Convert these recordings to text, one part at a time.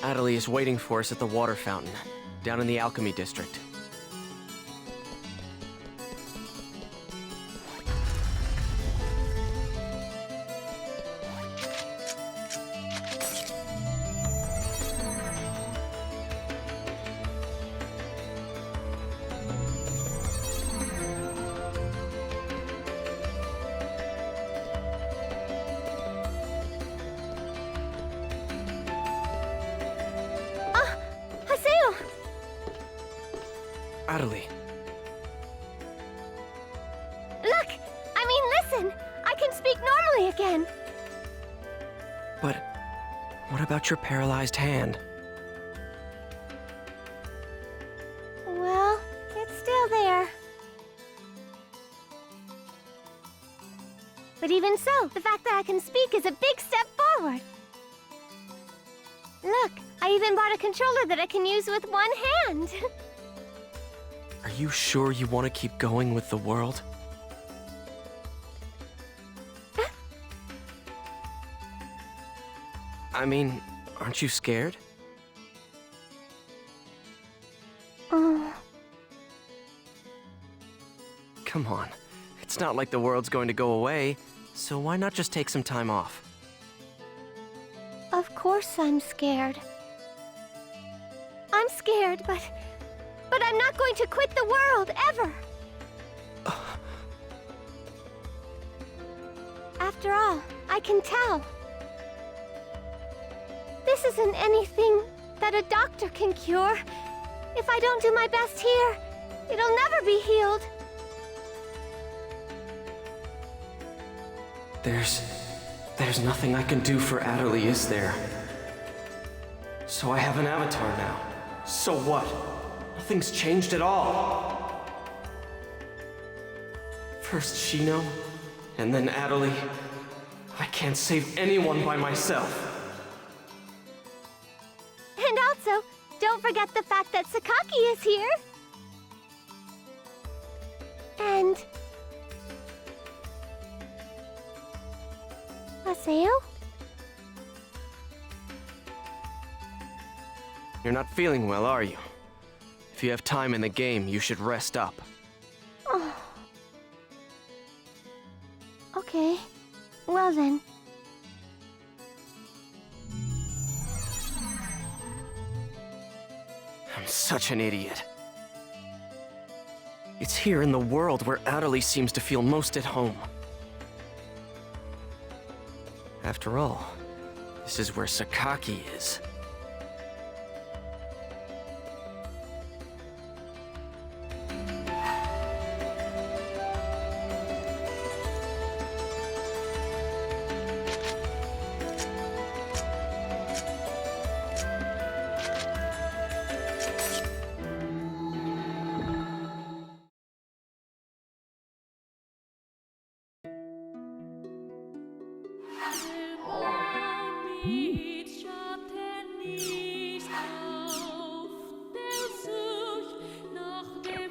Adelie is waiting for us at the water fountain, down in the alchemy district. Adelie. Look! Listen! I can speak normally again! But what about your paralyzed hand? Well, it's still there. But even so, the fact that I can speak is a big step forward. Look, I even bought a controller that I can use with one hand. Are you sure you want to keep going with the world? Aren't you scared? Come on. It's not like the world's going to go away, so why not just take some time off? Of course I'm scared. I'm scared, but I'm not going to quit the world, ever! After all, I can tell. This isn't anything that a doctor can cure. If I don't do my best here, it'll never be healed. There's nothing I can do for Adelie, is there? So I have an avatar now. So what? Nothing's changed at all. First Shino, and then Adelie. I can't save anyone by myself. And also, don't forget the fact that Sakaki is here. And... Maseo? You're not feeling well, are you? If you have time in the game, you should rest up. Oh. Okay. Well then. I'm such an idiot. It's here in the world where Adelie seems to feel most at home. After all, this is where Sakaki is.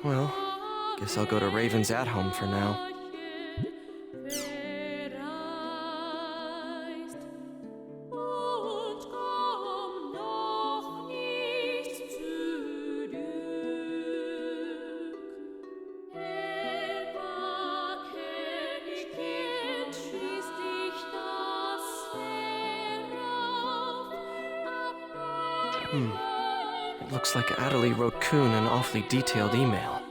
Well, guess I'll go to Raven's at-home for now. It looks like Adelie wrote Kun an awfully detailed email.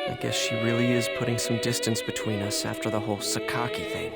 I guess she really is putting some distance between us after the whole Sakaki thing.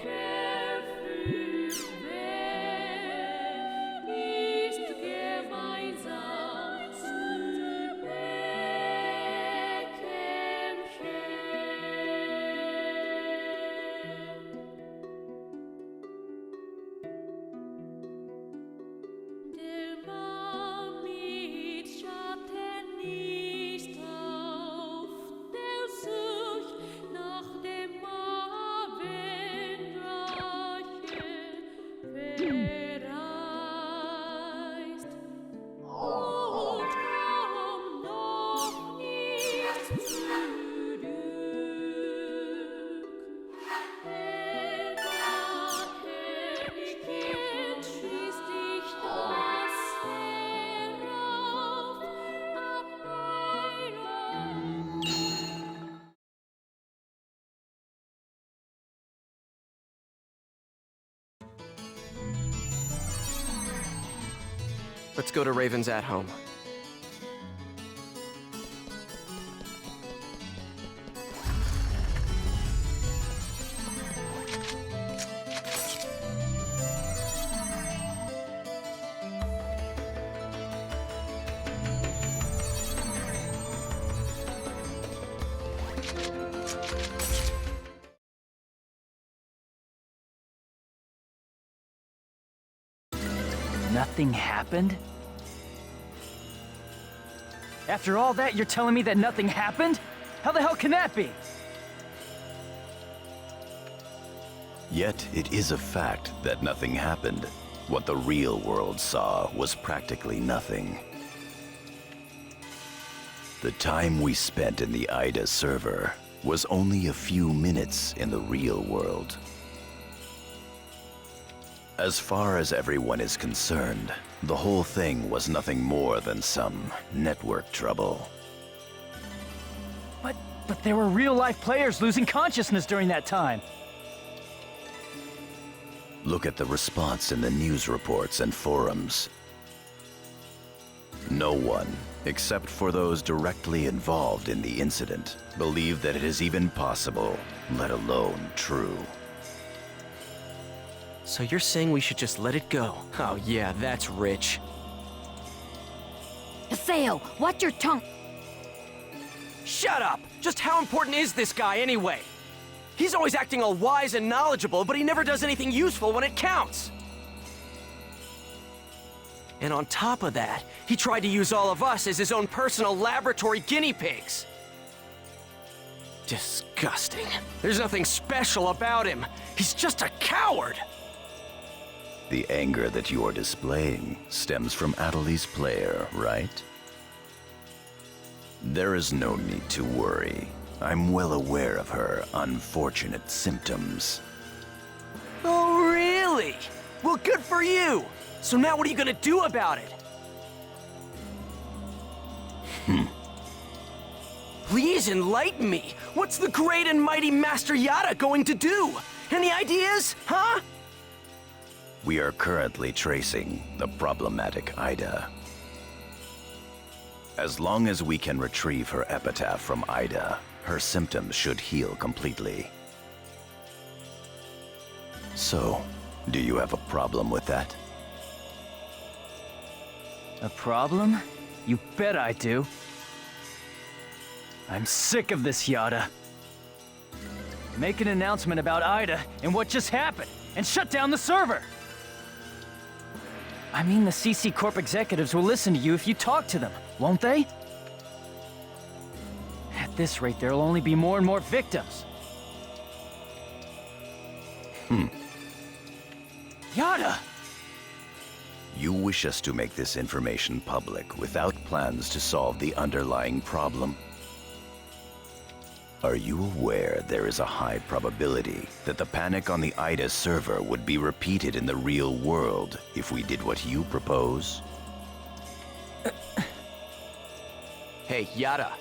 Let's go to Raven's at home. Nothing happened? After all that, you're telling me that nothing happened? How the hell can that be? Yet it is a fact that nothing happened. What the real world saw was practically nothing. The time we spent in the IDA server was only a few minutes in the real world. As far as everyone is concerned, the whole thing was nothing more than some network trouble. But there were real-life players losing consciousness during that time. Look at the response in the news reports and forums. No one, except for those directly involved in the incident, believe that it is even possible, let alone true. So you're saying we should just let it go? Oh yeah, that's rich. Haseo, watch your tongue. Shut up! Just how important is this guy anyway? He's always acting all wise and knowledgeable, but he never does anything useful when it counts. And on top of that, he tried to use all of us as his own personal laboratory guinea pigs. Disgusting. There's nothing special about him. He's just a coward! The anger that you are displaying stems from Atali's player, right? There is no need to worry. I'm well aware of her unfortunate symptoms. Oh, really? Well, good for you! So now what are you gonna do about it? Please enlighten me! What's the great and mighty Master Yada going to do? Any ideas, huh? We are currently tracing the problematic Ida. As long as we can retrieve her epitaph from Ida, her symptoms should heal completely. So, do you have a problem with that? A problem? You bet I do. I'm sick of this, Yada. Make an announcement about Ida and what just happened, and shut down the server! I mean, the CC Corp executives will listen to you if you talk to them, won't they? At this rate, there'll only be more and more victims. Yada! You wish us to make this information public without plans to solve the underlying problem? Are you aware there is a high probability that the panic on the IDA server would be repeated in the real world if we did what you propose? Hey, Yada.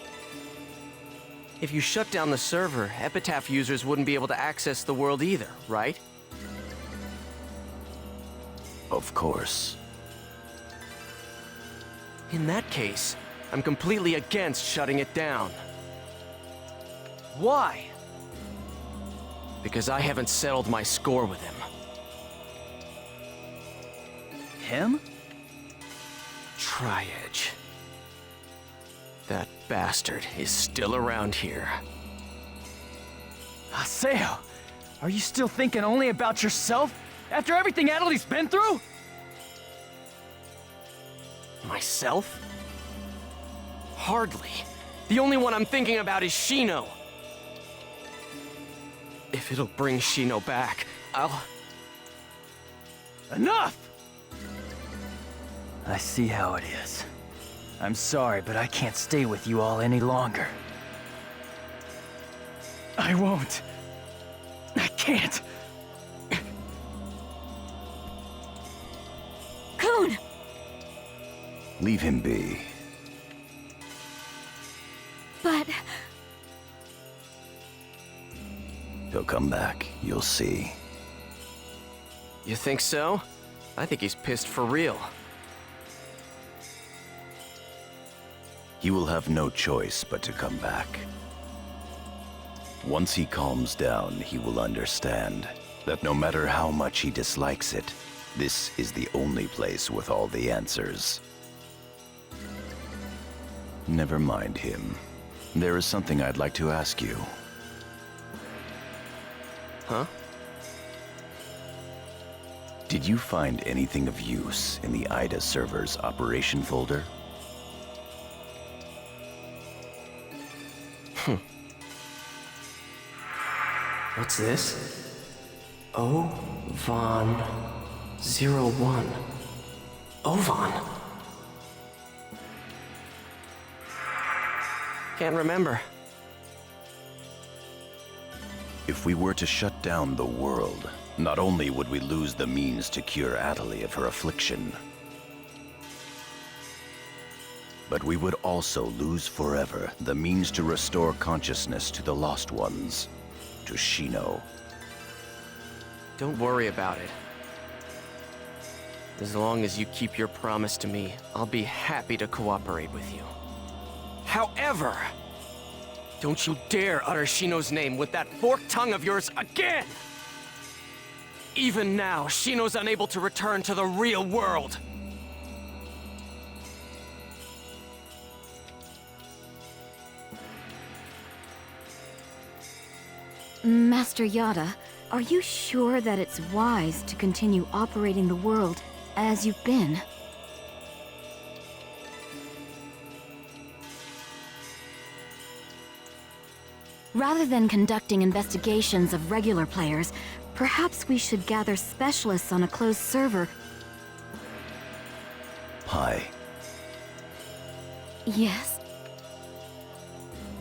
If you shut down the server, Epitaph users wouldn't be able to access the world either, right? Of course. In that case, I'm completely against shutting it down. Why? Because I haven't settled my score with him. Him? Tri-Edge. That bastard is still around here. Haseo, are you still thinking only about yourself? After everything Atali's been through? Myself? Hardly. The only one I'm thinking about is Shino. If it'll bring Shino back, I'll... Enough! I see how it is. I'm sorry, but I can't stay with you all any longer. I won't. I can't. Kun! Leave him be. But... He'll come back, you'll see. You think so? I think he's pissed for real. He will have no choice but to come back. Once he calms down, he will understand that no matter how much he dislikes it, this is the only place with all the answers. Never mind him. There is something I'd like to ask you. Huh? Did you find anything of use in the IDA server's operation folder? What's this? O-Von 01. Ovan? Can't remember. If we were to shut down the world, not only would we lose the means to cure Atali of her affliction, but we would also lose forever the means to restore consciousness to the Lost Ones, to Shino. Don't worry about it. As long as you keep your promise to me, I'll be happy to cooperate with you. However, don't you dare utter Shino's name with that forked tongue of yours again! Even now, Shino's unable to return to the real world. Master Yada, are you sure that it's wise to continue operating the world as you've been? Rather than conducting investigations of regular players, perhaps we should gather specialists on a closed server. Hi. Yes?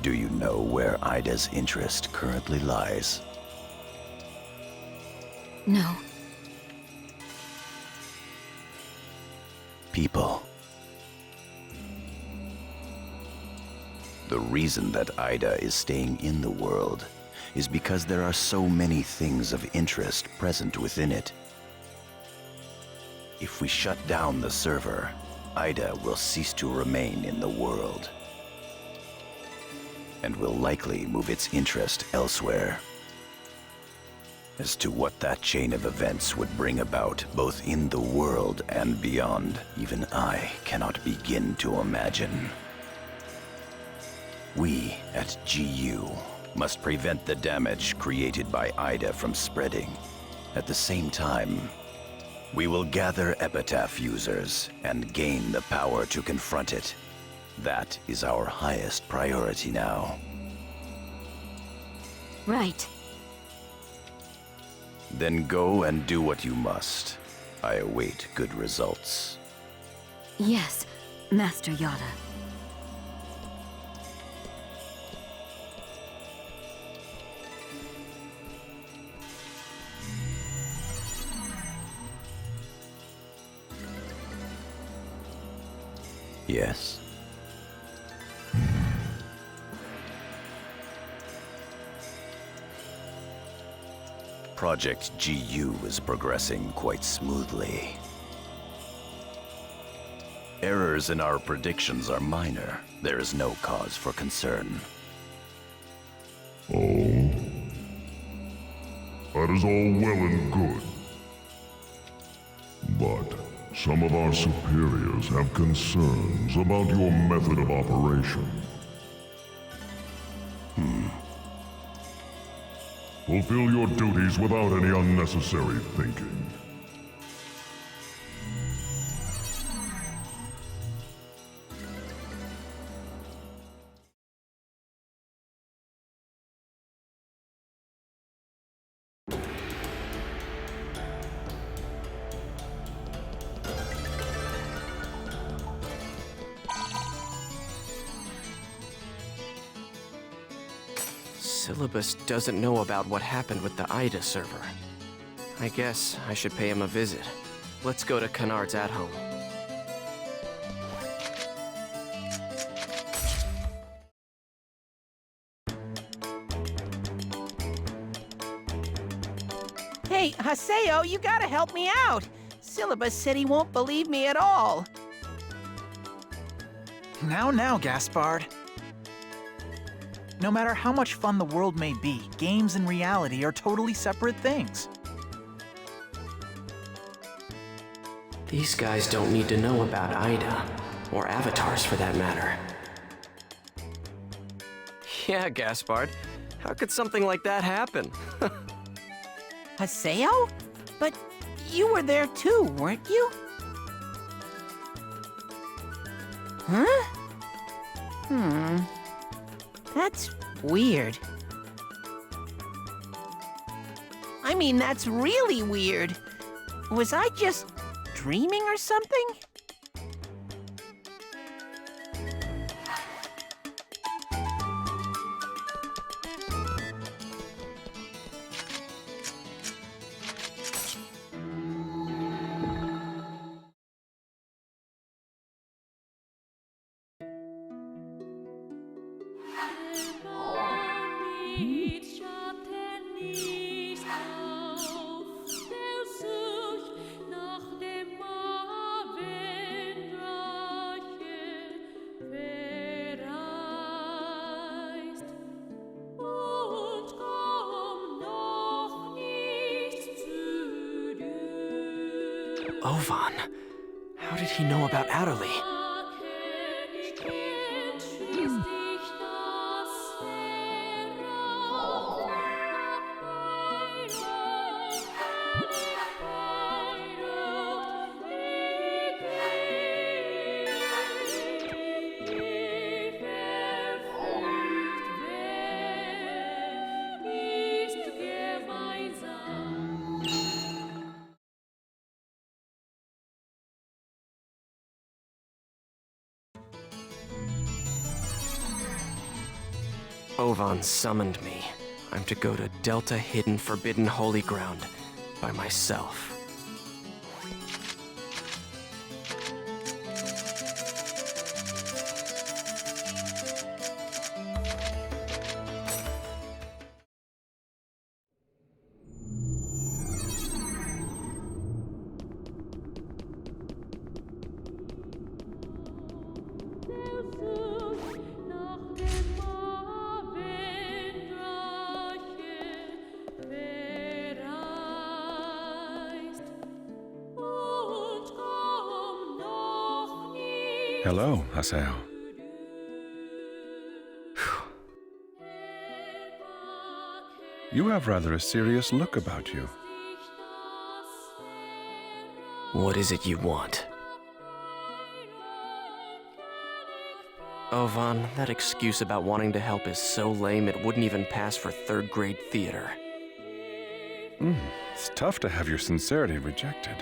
Do you know where Ida's interest currently lies? No. People. The reason that Ida is staying in the world is because there are so many things of interest present within it. If we shut down the server, Ida will cease to remain in the world, and will likely move its interest elsewhere. As to what that chain of events would bring about, both in the world and beyond, even I cannot begin to imagine. We at GU must prevent the damage created by Ida from spreading. At the same time, we will gather Epitaph users and gain the power to confront it. That is our highest priority now. Right. Then go and do what you must. I await good results. Yes, Master Yada. Yes. Project GU is progressing quite smoothly. Errors in our predictions are minor. There is no cause for concern. Oh? That is all well and good. But some of our superiors have concerns about your method of operation. Fulfill your duties without any unnecessary thinking. Syllabus doesn't know about what happened with the Ida server. I guess I should pay him a visit. Let's go to Kennard's at-home. Hey, Haseo, you gotta help me out. Syllabus said he won't believe me at all. Now, Gaspard. No matter how much fun the world may be, games and reality are totally separate things. These guys don't need to know about Ida, or avatars for that matter. Yeah, Gaspard. How could something like that happen? Haseo? But you were there too, weren't you? Huh? That's weird. I mean, that's really weird. Was I just dreaming or something? Ovan. How did he know about Adderley? Ovan summoned me. I'm to go to Delta Hidden Forbidden Holy Ground by myself. Hello, Haseo. You have rather a serious look about you. What is it you want? Ovan, that excuse about wanting to help is so lame it wouldn't even pass for third-grade theater. It's tough to have your sincerity rejected.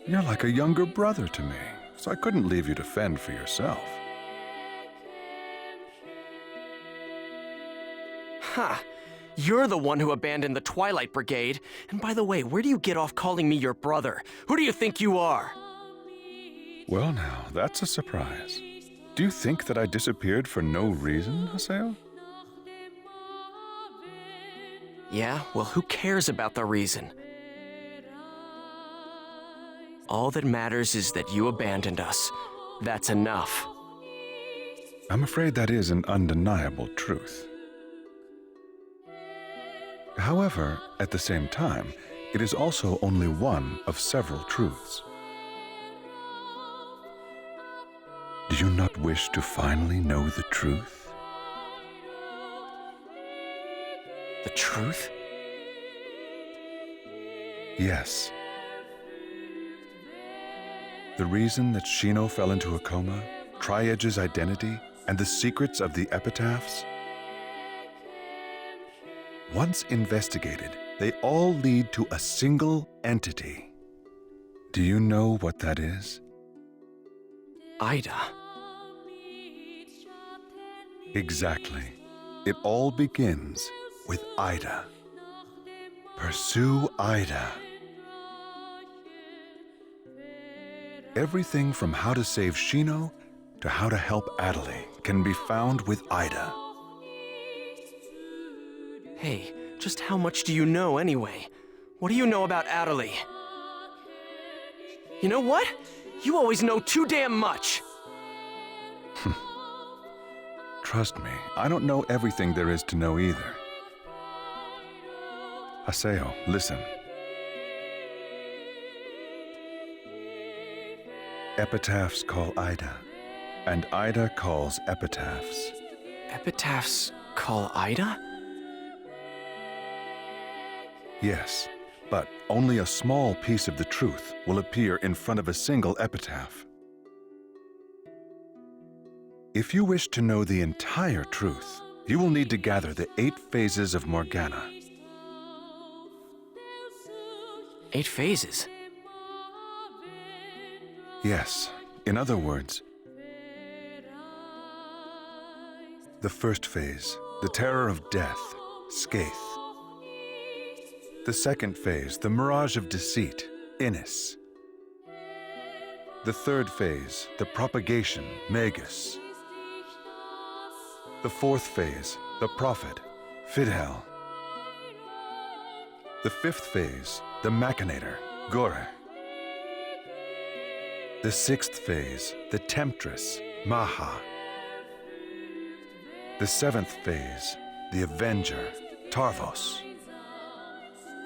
You're like a younger brother to me, so I couldn't leave you to fend for yourself. Ha! You're the one who abandoned the Twilight Brigade. And by the way, where do you get off calling me your brother? Who do you think you are? Well now, that's a surprise. Do you think that I disappeared for no reason, Haseo? Yeah? Well, who cares about the reason? All that matters is that you abandoned us. That's enough. I'm afraid that is an undeniable truth. However, at the same time, it is also only one of several truths. Do you not wish to finally know the truth? The truth? Yes. The reason that Shino fell into a coma, Tri-Edge's identity, and the secrets of the epitaphs? Once investigated, they all lead to a single entity. Do you know what that is? Ida. Exactly. It all begins with Ida. Pursue Ida. Everything from how to save Shino to how to help Adderley can be found with Ida. Hey, just how much do you know anyway? What do you know about Adderley? You know what? You always know too damn much! Trust me, I don't know everything there is to know either. Haseo, listen. Epitaphs call Ida, and Ida calls epitaphs. Epitaphs call Ida? Yes, but only a small piece of the truth will appear in front of a single epitaph. If you wish to know the entire truth, you will need to gather the 8 phases of Morgana. 8 phases? Yes, in other words, the first phase, the terror of death, Skaith. The second phase, the mirage of deceit, Innis. The third phase, the propagation, Magus. The fourth phase, the prophet, Fidhel. The fifth phase, the machinator, Gore. The sixth phase, the temptress, Maha. The seventh phase, the avenger, Tarvos.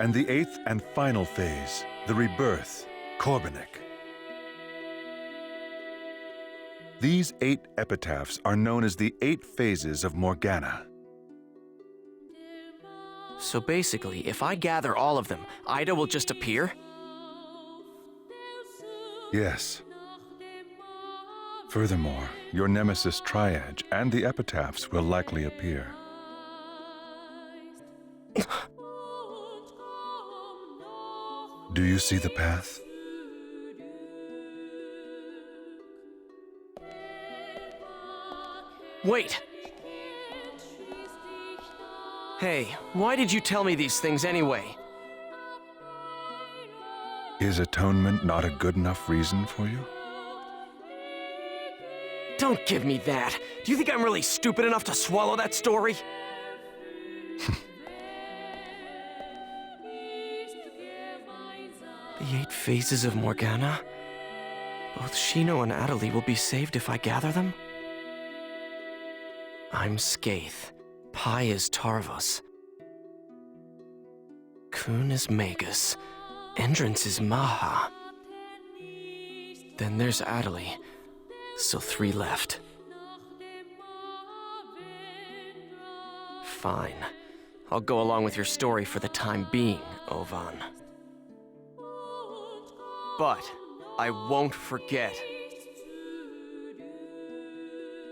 And the 8th and final phase, the rebirth, Korbanik. These 8 epitaphs are known as the 8 phases of Morgana. So basically, if I gather all of them, Ida will just appear? Yes. Furthermore, your nemesis Triad and the epitaphs will likely appear. Do you see the path? Wait! Hey, why did you tell me these things anyway? Is atonement not a good enough reason for you? Don't give me that! Do you think I'm really stupid enough to swallow that story? The 8 phases of Morgana? Both Shino and Atali will be saved if I gather them? I'm Skaith. Pi is Tarvos. Kun is Magus. Entrance is Maha. Then there's Atali. So 3 left. Fine. I'll go along with your story for the time being, Ovan. But I won't forget.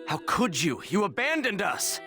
How could you? You abandoned us!